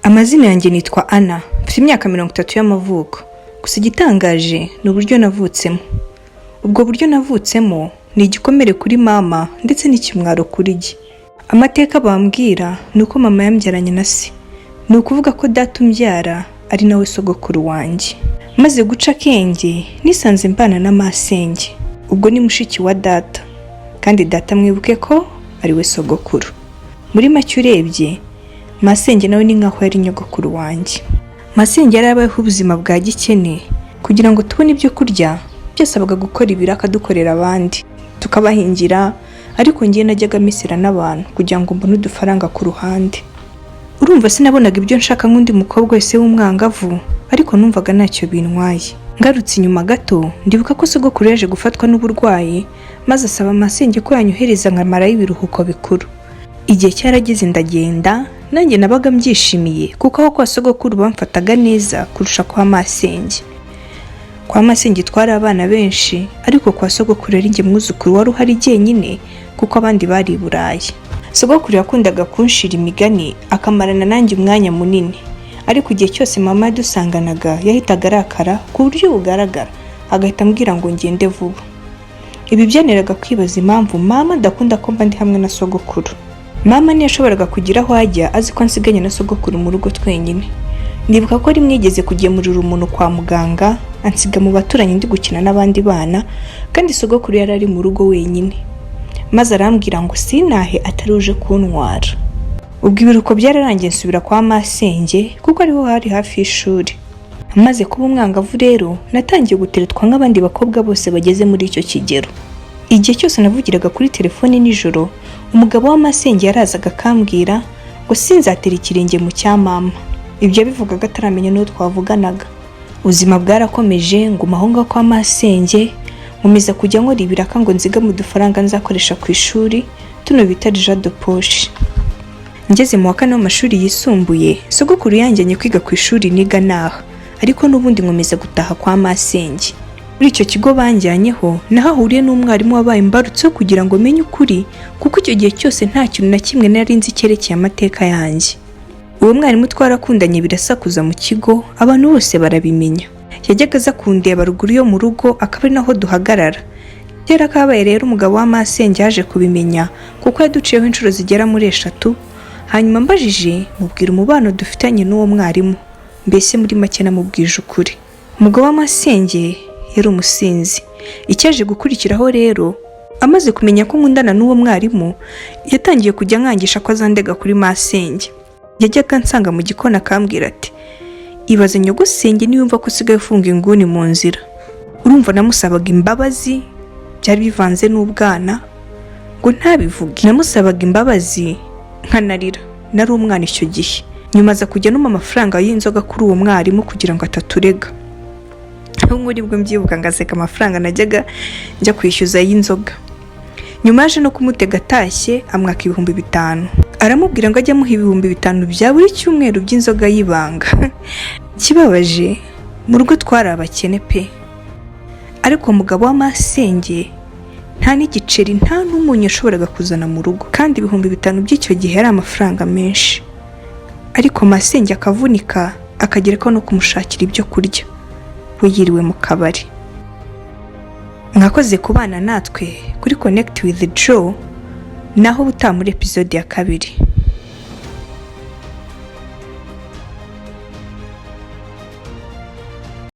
Amazina yanjye nitwa Anna, mfite imyaka 30 y'amavuko. Gusa igitangaje ni uburyo navutsemo. Ubwo buryo navutsemo ni igikomere kuri mama ndetse n'ikimwaro kuri jye. Amateka bambwira ni uko mama yambyaranye na se. Ni ukuvuga ko data umbyara ari nawe sogokuru wanjye. Maze guca akenge nisanze mbana na masenge. Ubwo ni mushiki wa data. Kandi data mwibuke ko ari we sogokuru. Muri make urebye masenge nawe ni nkaho yari nyogokuru wanjye. Masenge yarabayeho ubuzima bwa gikene kugira ngo tubone ibyo kurya. Byasabaga gukora ibiraka dukorera abandi, tukabahingira, ariko ngiye najyaga misira n'abantu kugira ngo mbone udufaranga ku ruhande. Urumva sinabonaga ibyo nshaka nk'undi mukobwa wese w'umwangavu, ariko numvaga ntacyo bintwaye. Ngarutse inyuma gato ndibuka ko sogokuru yaje gufatwa n'uburwayi, maze asaba masenge ko yanyohereza nkamarayo ibiruhuko bikuru. Igihe cyarageze ndagenda, nanjye nabaga mbyishimiye kuko aho kwa sogokuru bamfataga neza kurusha kwa masenge. Kwa masenge twari abana benshi, ariko kwa sogokuru ari njye mwuzukuru wari uhari jyenyine kuko abandi bari i Burayi. Sogokuru yakundaga kunshira imigani akamarana nanjye umwanya munini, ariko igihe cyose mama yadusanganaga yahitaga arakara ku buryo bugaragara, agahita ambwira ngo ngende vuba. Ibi byaneraga kwibaza impamvu mama adakunda ko mba ndi hamwe na sogokuru. Mama ntiyashoboraga kugira aho ajya azi ko nsiganye na sogokuru mu rugo twenyine. Ndibuka ko rimwe yigeze kugemurira umuntu kwa muganga, ansiga mu baturanyi ndi gukina n'abandi bana, kandi sogokuru yari ari mu rugo wenyine. Maze arambwira ngo sinahe ataruje kuntwara. Ubwo ibiruko byararangiye nsubira kwa masenge kuko ariho hari hafi y'ishuri. Maze kuba umwangavu rero natangiye guteretwa nk'abandi bakobwa bose bageze muri icyo kigero. Igihe cyose navugiraga kuri telefone nijoro, umugabo wa masenge yarazaga akambwira ngo sinzatera ikirenge mu cya mama. Ibyo bivugaga ataramenya n'uwo twavuganaga. Ubuzima bwarakomeje nguma aho ngaho kwa masenge, nkomeza kujya nkora ibiraka ngo nziga mu dufaranga nzakoresha ku ishuri, tuno bita Jean de Poche. Ngeze mu wa kane w'amashuri yisumbuye, sogokuru yanjyanye kwiga ku ishuri niga naha, ariko n'ubundi nkomeza gutaha kwa masenge. Muri icyo kigo banjyanyeho nahahuriye n'umwarimu wabaye imbarutso kugira ngo menye ukuri, kuko icyo gihe cyose nta kintu na kimwe nari nzi cyerekeye amateka yanjye. Uwo mwarimu twarakundanye birasakuza mu kigo, abantu bose barabimenya. Yajyaga aza kundeba ruguru yo mu rugo akaba ari naho duhagarara. Kera kabaye rero umugabo wa masenge yaje kubimenya kuko yaduciyeho inshuro zigera muri 3. Hanyuma mbajije mubwira umubano dufitanye n'uwo mwarimu, mbese muri make namubwije ukuri. Umugabo wa masenge yari umusinzi. Icyaje gukurikiraho rero, amaze kumenya ko nkundana n'uwo mwarimu, yatangiye kujya nkangisha ko azandega kuri masenge. Yajyaga nsanga mu gikona akambwira ati, ibaze nyogosenge niyumva ko usigaye ufunga inguni mu nzira. Urumva namusabaga imbabazi, byari bivanze n'ubwana ngo ntabivuge. Namusabaga imbabazi nkanarira, nari umwana icyo gihe. Nyuma aza kujya numa amafaranga y'inzoga kuri uwo mwarimu kugira ngo ataturega. Nk'uri bwo mbyibuka ngaseka amafaranga najyaga njya kwishyuza y'inzoga. Nyuma yaje no kumutega atashye amwaka 5,000. Aramubwira ngo ajya muha 5,000 bya buri cyumweru by'inzoga y'ibanga. Kibabaje, mu rugo twari abakene pe. Ariko umugabo wa masenge nta n'igiceri nta n'umunyu ashoboraga kuzana mu rugo, kandi 5,000 by'icyo gihe ari amafaranga menshi. Ariko masenge akavunika akagera ko no kumushakira ibyo kurya, yiriwe mu kabari. Mwakoze kubana natwe kuri Connect with Joe, naho buta muri episode ya 2.